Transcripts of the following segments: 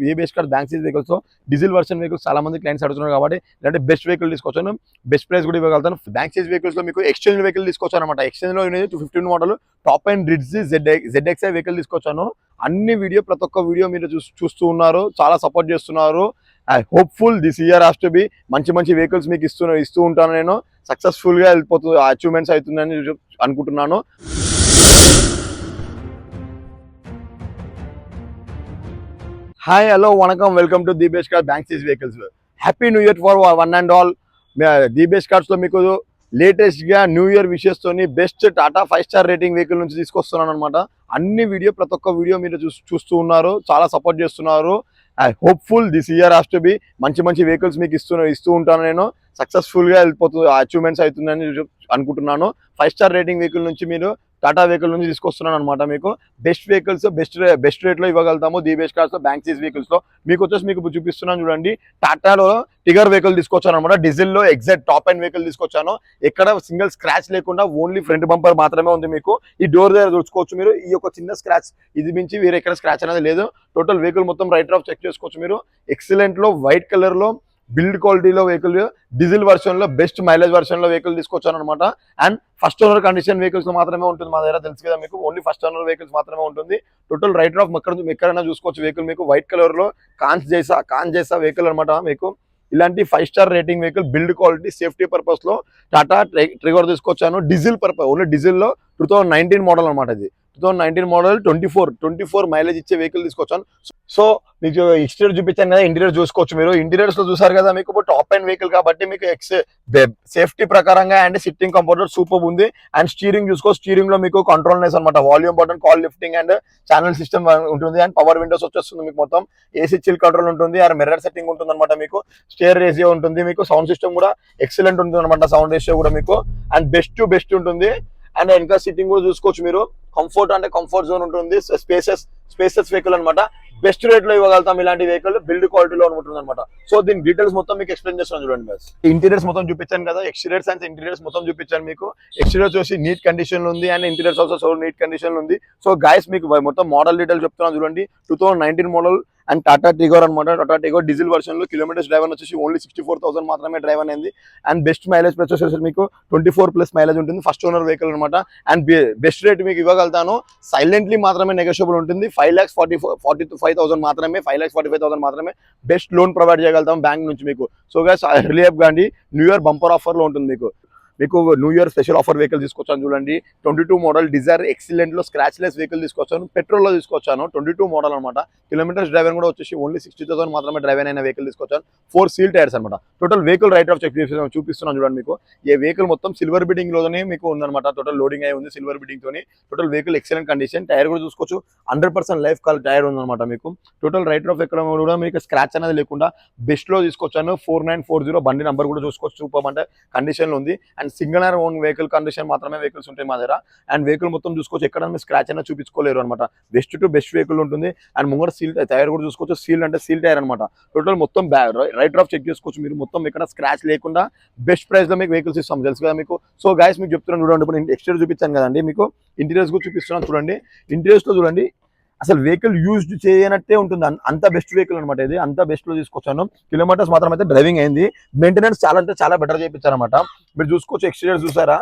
ఏ base card bank seize vehicles diesel version vehicles చాలా మంది clients అడుగుతున్నారు కాబట్టి ఇలాంటి బెస్ట్ వెహికల్ తీసుకొచ్చాను, బెస్ట్ ప్రైస్ కూడా ఇవ్వగలుగుతాను. బ్యాంక్ సీజ్ వెహికల్స్ లో మీకు ఎక్స్చేంజ్ వెహికల్ తీసుకొచ్చాను అనమాట. ఎక్స్చేంజ్ లో 215 model top end Ritz ZXi vehicle తీసుకొచ్చాను. అన్ని వీడియో ప్రతి ఒక్క వీడియో మీరు చూస్తూ ఉన్నారు, చాలా సపోర్ట్ చేస్తున్నారు. I hopeful this year has to be మంచి మంచి వెహికల్స్ మీకు ఇస్తూ ఉంటాను. నేను సక్సెస్ఫుల్ గా వెళ్ళిపోతుంది, అచీవ్మెంట్స్ అవుతుందని అనుకుంటున్నాను. Hi hello vanakkam, welcome to the best cars bank seize vehicles. Happy new year for one and all. The best cars లో మీకు లేటెస్ట్ గా న్యూ ఇయర్ విషెస్ తోని best Tata 5 star rating vehicle నుంచి తీసుకొస్తున్నాను అనమాట. అన్ని వీడియో ప్రతి ఒక్క వీడియో మీరు చూస్తూ ఉన్నారు, చాలా సపోర్ట్ చేస్తున్నారు. I hopeful this year has to be మంచి మంచి వెహికల్స్ మీకు ఇస్తూ ఉంటాను. నేను సక్సెస్ఫుల్ గా వెళ్ళిపోతుంది, అచీవ్మెంట్స్ అవుతుందని అనుకుంటున్నాను. 5 స్టార్ రేటింగ్ వెహికల్ నుంచి మీరు టాటా వెహికల్ నుంచి తీసుకొస్తున్నాను అనమాట. మీకు బెస్ట్ వెహికల్స్ బెస్ట్ రేట్లో ఇవ్వగలుగుతాము the best cars bank seize vehicles లో. మీకు వచ్చేసి మీకు చూపిస్తున్నాను చూడండి, టాటాలో టిగర్ వెహికల్ తీసుకొచ్చాను అనమాట. డీజిల్ లో ఎగ్జాక్ట్ టాప్ అండ్ వెహికల్ తీసుకొచ్చాను. ఎక్కడ సింగిల్ స్క్రాచ్ లేకుండా ఓన్లీ ఫ్రంట్ బంపర్ మాత్రమే ఉంది. మీకు ఈ డోర్ దగ్గర చూసుకోవచ్చు మీరు, ఈ యొక్క చిన్న స్క్రాచ్, ఇది మించి వేరే ఎక్కడ స్క్రాచ్ అనేది లేదు. టోటల్ వెహికల్ మొత్తం రైట్ ఆఫ్ చెక్ చేసుకోవచ్చు మీరు. ఎక్సలెంట్ లో వైట్ కలర్ లో బిల్డ్ క్వాలిటీలో వెహికల్, డీజిల్ వర్షన్ లో బెస్ట్ మైలేజ్ వర్షన్ లో వెహికల్ తీసుకొచ్చాను అనమాట. And first owner condition vehicles మాత్రమే ఉంటుంది మా దగ్గర, తెలుసు కదా మీకు. ఓన్లీ ఫస్ట్ ఓనర్ వెహికల్స్ మాత్రమే ఉంటుంది. టోటల్ రైట్ ఆఫ్ ఎక్కడైనా చూసుకోవచ్చు వెహికల్. మీకు వైట్ కలర్ లో కాన్స్ చేసా వెహికల్ అనమాట. మీకు ఇలాంటి 5 star rating vehicle, build quality, safety purpose లో టాటా ట్రిగర్ తీసుకొచ్చాను. డీజిల్ పర్పస్, ఓన్లీ డీజిల్ లో 2019 మోడల్ అనమాట. ఇది 2019 మోడల్ 24 మైలేజ్ ఇచ్చే వెహికల్ తీసుకొచ్చాను. సో మీకు ఎక్స్టీరియర్ చూపించాను కదా, ఇంటీరియర్ చూసుకోవచ్చు మీరు. ఇంటీరియర్స్ లో చూసారు కదా, మీకు టాప్ అండ్ వెహికల్ కాబట్టి మీకు సేఫ్టీ ప్రకారంగా అండ్ సిట్టింగ్ కంఫర్ట్ సూపర్ ఉంది. అండ్ స్టీరింగ్ చూసుకో, స్టీరింగ్ లో మీకు కంట్రోల్నెస్ అనమాట. Volume button, call lifting and channel system ఉంటుంది. అండ్ పవర్ విండోస్ వచ్చేస్తుంది మీకు. మొత్తం ఏసీ చిల్ కంట్రోల్ ఉంటుంది. అండ్ మిర్రర్ సెట్టింగ్ ఉంటుంది అనమాట. మీకు స్టేర్ రేషియో ఉంటుంది. మీకు సౌండ్ సిస్టమ్ కూడా ఎక్సలెంట్ ఉంటుంది అనమాట. సౌండ్ రేషియో కూడా మీకు అండ్ బెస్ట్ ఉంటుంది. అండ్ ఇంకా సిట్టింగ్ కూడా చూసుకోవచ్చు మీరు. కంఫర్ట్ అంటే కంఫర్ట్ జోన్ ఉంటుంది. స్పేసెస్ వెహికల్ అనమాట. బెస్ట్ రేట్ లో ఇవ్వగలుగుతాం ఇలాంటి వెహికల్, బిల్డ్ క్వాలిటీలో ఉంటుంది అనమాట. సో దీని డీటెయిల్స్ మొత్తం మీకు ఎక్స్ప్లెయిన్ చేస్తాను చూడండి. ఇంటీరియర్స్ మొత్తం చూపించాను కదా, ఎక్స్టీరియర్స్ అండ్ ఇంటీరియర్స్ మొత్తం చూపించాను మీకు. ఎక్స్టీరియర్స్ వచ్చి నీట్ కండిషన్ లో ఉంది and interiors also neat condition లో ఉంది. సో గైస్ మీకు మొత్తం మోడల్ డీటెయిల్స్ చెప్తున్నాను చూడండి. 2019 మోడల్ అండ్ టాటా టిగోర్ అనమాట. టాటా టిగోర్ డీజిల్ వర్షన్ లో కిలోమీటర్స్ డ్రైవర్ వచ్చేసి ఓన్లీ 64,000 మాత్రమే డ్రైవ్ అనేది. అండ్ బెస్ట్ మైలేజ్ వచ్చేసి మీకు 24+ మైలేజ్ ఉంటుంది. ఫస్ట్ ఓనర్ వెహికల్ అనమాట. అండ్ బెస్ట్ రేట్ మీకు ఇవ్వగలుగుతాను. సైలెంట్లీ మాత్రమే నెగోషియబుల్ ఉంటుంది. 5,45,000 మాత్రమే, 5,45,000 మాత్రమే బెస్ట్ లోన్ ప్రొవైడ్ చేయగలుగుతాం బ్యాంక్ నుంచి మీకు. So guys relief Gandi new year bumper offer లో ఉంటుంది మీకు new year special offer vehicle తీసుకొచ్చాను చూడండి. 22 మోడల్ డిజైర్ ఎక్సలెంట్ లో స్క్రాచ్ లెస్ వెహికల్ తీసుకొచ్చాను. పెట్రోల్ లో తీసుకొచ్చాను. 22 మోడల్ అనమాట. కిలోమీటర్స్ డ్రైవర్ కూడా వచ్చేసి ఓన్లీ 60,000 మాత్రమే డ్రైవ్ అయిన వెహికల్ తీసుకొచ్చాను. 4 సీల్ టైర్స్ అనమాట. Total vehicle right off check చూపిస్తున్నాను చూడండి మీకు. ఈ వెహికల్ మొత్తం సిల్వర్ బిడింగ్ లోనే మీకు ఉందన్నమాట. టోటల్ లోడింగ్ అయి ఉంది సిల్వర్ బిడింగ్ తోని. Total vehicle excellent condition. Tyre కూడా చూసుకోవచ్చు, 100% లైఫ్ కాల్ టైర్ ఉందన్నమాట మీకు. టోటల్ రైట్ ఆఫ్ ఎక్కడ కూడా మీకు స్క్రాచ్ అనేది లేకుండా బెస్ట్ లో తీసుకొచ్చాను. 4940 బండి నంబర్ కూడా చూసుకోవచ్చు. సూపర్ అంటే కండిషన్ లో ఉంది. And single own vehicle condition మాత్రమే వెహికల్స్ ఉంటాయి మా దగ్గర. అండ్ వెహికల్ మొత్తం చూసుకోవచ్చు, ఎక్కడ స్క్రాచ్ అయినా చూపించుకోలేరు అనమాట. బెస్ట్ టు బెస్ట్ వెహికల్ ఉంటుంది. అండ్ ముంగడ సీల్ టైర్ కూడా చూసుకోవచ్చు. సీల్ అంటే సీల్ టైర్ అనమాట. టోటల్ మొత్తం రైట్ ఆఫ్ చెక్ చేసుకోవచ్చు మీరు. మొత్తం ఎక్కడ స్క్రాచ్ లేకుండా బెస్ట్ ప్రైస్ లో మీకు వెహికల్స్ ఇస్తాం, తెలుసు కదా మీకు. సో గైస్ మీకు చెప్తున్నాను చూడండి. ఇప్పుడు ఎక్స్టీరియర్ చూపించాను కదండి మీకు, ఇంటీరియర్స్ కూడా చూపిస్తున్నాను చూడండి. ఇంటీరియర్స్ లో చూడండి, అసలు వెహికల్ యూజ్డ్ చేయనట్టే ఉంటుంది. అంత బెస్ట్ వెహికల్ అనమాట ఇది. అంత బెస్ట్ లో తీసుకొచ్చాను. కిలోమీటర్స్ మాత్రం అయితే డ్రైవింగ్ అయింది. మెయింటెనెన్స్ చాలా అంటే చాలా బెటర్ చేయించారనమాట. మీరు చూసుకోవచ్చు, ఎక్స్టీరియర్స్ చూసారా.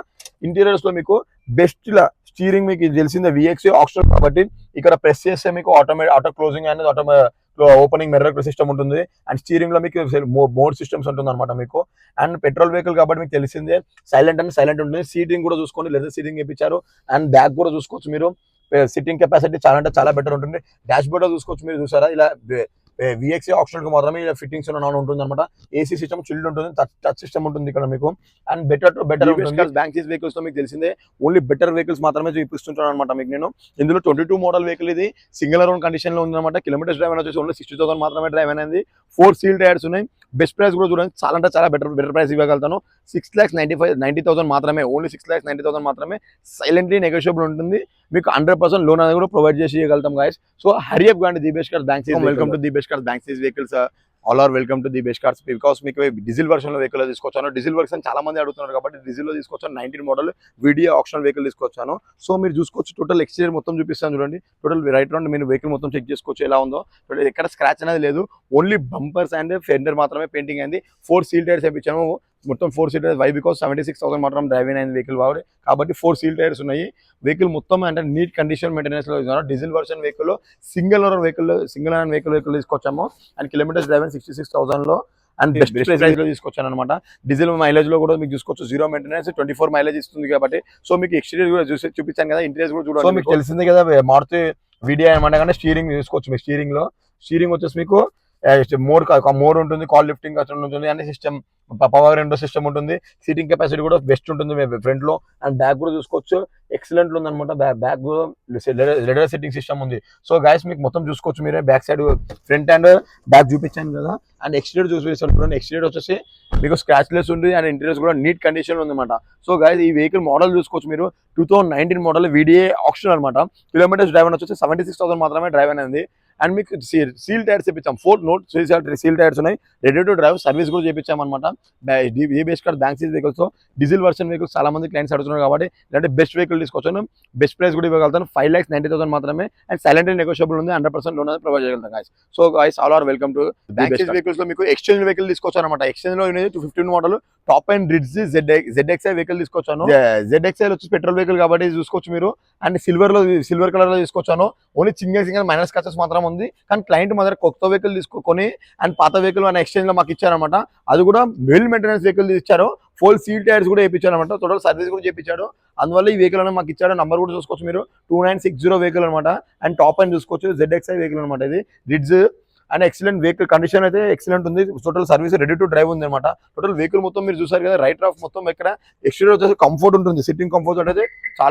ఇంటీరియర్స్ లో మీకు బెస్ట్ లా స్టీరింగ్ మీకు తెలిసిందే VXi ఆప్షన్ కాబట్టి ఇక్కడ ప్రెస్ చేస్తే మీకు ఆటో క్లోజింగ్ అనేది ఓపెనింగ్ మిర్రర్ సిస్టమ్ ఉంటుంది. అండ్ స్టీరింగ్ లో మీకు మోడ్ సిస్టమ్స్ ఉంటుంది అనమాట మీకు. అండ్ పెట్రోల్ వెహికల్ కాబట్టి మీకు తెలిసిందే, సైలెంట్ ఉంటుంది. సీటింగ్ కూడా చూసుకోండి, లెదర్ సీటింగ్ ఇప్పించారు. అండ్ బ్యాక్ కూడా చూసుకోవచ్చు మీరు. సిట్టింగ్ కెపాసిటీ చాలా అంటే చాలా బెటర్ ఉంటుంది. డాష్ బోర్డ్ లో చూసుకోవచ్చు మీరు. చూసారా, ఇలా VXi ఆప్షన్ కి మాత్రమే ఇలా ఫిట్టింగ్స్ ఉంటుంది అనమాట. ఏసీ సిస్టమ్ చిల్డ్ ఉంటుంది, టచ్ సిస్టమ్ ఉంటుంది ఇక్కడ మీకు. అండ్ బెటర్ ఉంటుంది. బ్యాంక్ సీజ్ వెహికల్స్ లో మీకు తెలిసిందే, ఓన్లీ బెటర్ వెహికల్స్ మాత్రమే చూపిస్తుంటాను అనమాట మీకు నేను. ఇందులో 22 మోడల్ వెహికల్ ఇది. సింగిల్ ఓన్ కండిషన్ లో ఉందన్నమాట. కిలోమీటర్స్ డ్రైవ్ వచ్చేసి ఓన్లీ 60,000 మాత్రమే డ్రైవ్ అనేది. 4 సీల్ టైర్స్ ఉన్నాయి. బెస్ట్ ప్రైస్ కూడా చూడండి, చాలా అంటే చాలా బెటర్ ప్రైస్ ఇవ్వగలుగుతాను. 6,90,000 మాత్రమే, ఓన్లీ 6,90,000 మాత్రమే. సైలెంట్లీ నెగోషియబుల్ ఉంటుంది. మీకు 100% లోన్ అనేది కూడా ప్రొవైడ్ చేసి ఇవ్వగలుగుతాం గైస్. సో హరియప్ గాండి the best cars bank seize. Welcome to the best cars bank seize vehicles all are welcome to the best cars. Because మీకు డీజిల్ వర్షన్లో వెహికల్ తీసుకొచ్చాను. డీజిల్ వర్షన్ చాలా మంది అడుగుతున్నారు కాబట్టి డీజిల్లో తీసుకొచ్చాను. 19 మోడల్ వీడియో ఆప్షనల్ వెహికల్ తీసుకొచ్చాను. సో మీరు చూసుకోవచ్చు, టోటల్ ఎక్స్టీరియర్ మొత్తం చూపిస్తాను చూడండి. టోటల్ రైట్ రౌండ్ మీరు వెహికల్ మొత్తం చెక్ చేసుకోవచ్చు ఎలా ఉందో. టోటల్ ఎక్కడ స్క్రాచ్ అనేది లేదు. ఓన్లీ బంపర్స్ అండ్ ఫెండర్ మాత్రమే పెయింటింగ్ అయింది. 4 సీల్ టైర్స్ వేయించాము. మొత్తం 4 సీల్ టైర్స్. వై బికాస్ 76,000 మాత్రం డ్రైవింగ్ అయింది వెహికల్ కాబట్టి 4 సీల్ టైర్స్ ఉన్నాయి. వెహికల్ మొత్తం అంటే నీట్ కండిషన్ మెయింటెనెన్స్ లో diesel version vehicle single owner vehicle తీసుకొచ్చాము. అండ్ కిలోమీటర్స్ డ్రైవింగ్ 66,000 లో అండ్ బెస్ట్ ప్రైస్ లో తీసుకొచ్చాను అనమాట. డీజిల్ మైలేజ్ లో కూడా మీకు చూసుకోవచ్చు, 0 మెయింటెనెన్స్ 24 మైలేజ్ ఇస్తుంది కాబట్టి. సో మీకు ఎక్స్టీరియర్ కూడా చూపించాను కదా, ఇంటీరియర్ కూడా చూడండి. సో మీకు తెలిసిందే కదా మారుతి వీడియో అనమాట. కానీ స్టీరింగ్ చూసుకోవచ్చు. మీకు స్టీరింగ్ వచ్చేసి మీకు మోడ్ ఉంటుంది, కాల్ లిఫ్టింగ్ ఉంటుంది, అనే సిస్టమ్ పవర్ విండో సిస్టమ్ ఉంటుంది. సీటింగ్ కెపాసిటీ కూడా బెస్ట్ ఉంటుంది ఫ్రంట్ లో. అండ్ బ్యాక్ కూడా చూసుకోవచ్చు, ఎక్సలెంట్ ఉంది అనమాట. బ్యాక్ కూడా లెడర్ సెట్టింగ్ సిస్టమ్ ఉంది. సో గైస్ మీకు మొత్తం చూసుకోవచ్చు మీరే. Back side front and back చూపించాను కదా. అండ్ ఎక్స్టీరియర్ చూపిస్తాను. ఎక్స్టీరియర్ వచ్చేసి మీకు స్క్రాచ్ లెస్ ఉంది అండ్ ఇంటీరియర్స్ కూడా నీట్ కండిషన్ ఉంది అనమాట. సో గైస్ ఈ వెహికల్ మోడల్ చూసుకోవచ్చు మీరు. 2019 మోడల్ వీడియే ఆప్షన్ అనమాట. కిలోమీటర్స్ డ్రైవ్ వచ్చేసి 76,000 మాత్రమే డ్రైవ్ అనేది. అండ్ మీకు సీల్ టైర్స్ ఇప్పించాం. 4 నోట్ సీల్ టైర్స్ ఉన్నాయి. రెడీ టు డ్రైవ్ సర్వీస్ కూడా చేయించాం అనమాట. ఈ best car bank seize vehicles diesel version vehicles చాలా మంది క్లయింట్స్ అడుగుతున్నారు కాబట్టి ఇలాంటి బెస్ట్ వెహికల్ తీసుకొచ్చాను. బెస్ట్ ప్రైస్ కూడా ఇవ్వగలుగుతాను. 5,90,000 మాత్రమే. అండ్ సైలెంట్ నెగోషియబుల్ ఉంది. 100% లోన్ అనేది ప్రొవైడ్ చేయగలుగుతాం guys. So guys all are welcome to bank seize vehicles లో మీకు ఎక్స్చేంజ్ వెహికల్ తీసుకొచ్చాను అనమాట. ఎక్స్చేంజ్ లో 215 model top end Ritz ZXi vehicle తీసుకొచ్చాను. ZXi వచ్చి పెట్రోల్ వెహికల్ కాబట్టి చూసుకోవచ్చు మీరు. అండ్ సిల్వర్ కలర్ లో తీసుకొచ్చాను. ఓన్లీ సింగిల్ మైనస్ ఖర్చస్ మాత్రం ఉంది. కానీ క్లయింట్ మాత్రం కొత్త వెహికల్ తీసుకొని అండ్ పాత వెహికల్ అనే ఎక్స్చేంజ్ లో మాకు ఇచ్చారనమాట. అది కూడా వెల్ మెయింటెనెన్స్ వెహికల్ ఇచ్చారు. 4 సీల్ టైర్స్ కూడా వేయించారు అనమాట. టోటల్ సర్వీస్ కూడా చేయించాడు. అందువల్ల ఈ వెహికల్ అనేది మాకు ఇచ్చాడు. నంబర్ కూడా చూసుకోవచ్చు మీరు. 2960 వెహికల్ అనమాట. అండ్ టాప్ అండ్ చూసుకోవచ్చు, ZXi వెహికల్ అనమాట. ఇది ridge and excellent vehicle condition అయితే ఎక్సలెంట్ ఉంది. Total service ready to drive ఉంది అనమాట. టోటల్ వెహికల్ మొత్తం మీరు చూసారు కదా. రైట్ ఆఫ్ మొత్తం ఇక్కడ ఎక్స్టీరియర్ వచ్చేసి కంఫర్ట్ ఉంటుంది. సిట్టింగ్ కంఫర్ట్ అనేది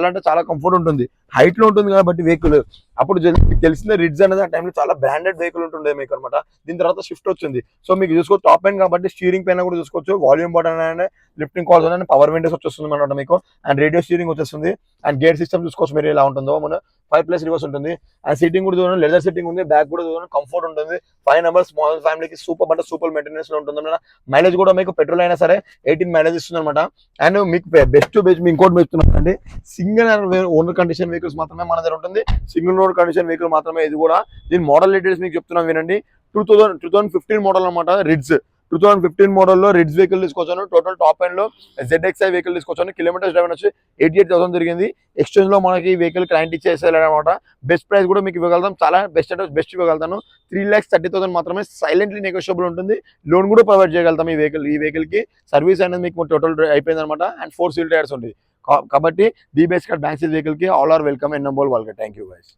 అంటే చాలా కంఫర్ట్ ఉంటుంది. హైట్ లో ఉంటుంది కాబట్టి వెహికల్. అప్పుడు తెలిసిన రిడ్జ్ అనేది ఆ టైంలో చాలా బ్రాండెడ్ వెహికల్ ఉంటుంది మీకు అనమాట. దీని తర్వాత షిఫ్ట్ వచ్చింది. సో మీకు చూసుకోవచ్చు టాప్ ఎండ్ కాబట్టి స్టీరింగ్ పైన కూడా చూసుకోవచ్చు. Volume button and lifting calls and power Windows వచ్చేస్తుంది అనమాట మీకు. అండ్ రేడియో స్టీరింగ్ వచ్చేస్తుంది. అండ్ గేర్ సిస్టమ్ చూసుకోవచ్చు మీరు ఎలా ఉంటుందో. మన 5+ రివర్స్ ఉంటుంది. అండ్ సీటింగ్ కూడా చూడండి, లెదర్ సీటింగ్ ఉంది. బ్యాక్ కూడా చూడండి, కంఫర్ట్ ఉంటుంది. 5 మెంబర్స్ స్మాల్ ఫ్యామిలీకి సూపర్ అంటే సూపర్ మెయింటెనెన్స్ లో ఉంటుంది అనమాట. మైలేజ్ కూడా మీకు పెట్రోల్ అయినా సరే 18 మైలేజ్ ఇస్తుంది అనమాట. అండ్ మీకు బెస్ట్ మీ ఇంకోటి చెప్తున్నాను అండి, సింగిల్ ఓనర్ కండిషన్ వెహికల్స్ మాత్రమే మన దగ్గర ఉంటుంది. సింగిల్ ఓనర్ కండిషన్ వెహికల్ మాత్రమే ఇది కూడా. దీని మోడల్ డీటెయిల్స్ మీకు చెప్తున్నాను వినండి. 2015 మోడల్ అనమాట. రిడ్జ్ 2015 మోడల్లో రిడ్జ్ వెహికల్ తీసుకొచ్చాను. టోటల్ టాప్ ఎండ్ లో ZXi వెహికల్ తీసుకొచ్చాను. కిలోమీటర్స్ డ్రైవ్ వచ్చి 88,000 తిరిగింది. ఎక్స్చేంజ్ లో మనకి వెహికల్ క్లయింట్ ఇచ్చేసేయాలన్నమాట. బెస్ట్ ప్రైస్ కూడా మీకు ఇవ్వగలుగుతాం. చాలా బెస్ట్ ఇవ్వగలుగుతాను. 3,30,000 మాత్రమే. సైలెంట్లీ నెగోషియబుల్ ఉంటుంది. లోన్ కూడా ప్రొవైడ్ చేయగలుగుతాం ఈ వెహికల్ కి. సర్వీస్ అనేది మీకు టోటల్ అయిపోయింది అనమాట. అండ్ 4 సీల్ టైర్స్ ఉంది కాబట్టి the best car bank seize vehicle కి ఆల్ ఆర్ వెల్కమ్. ఎన్నోబోల్ వాళ్ళకి థ్యాంక్ యూ గైస్.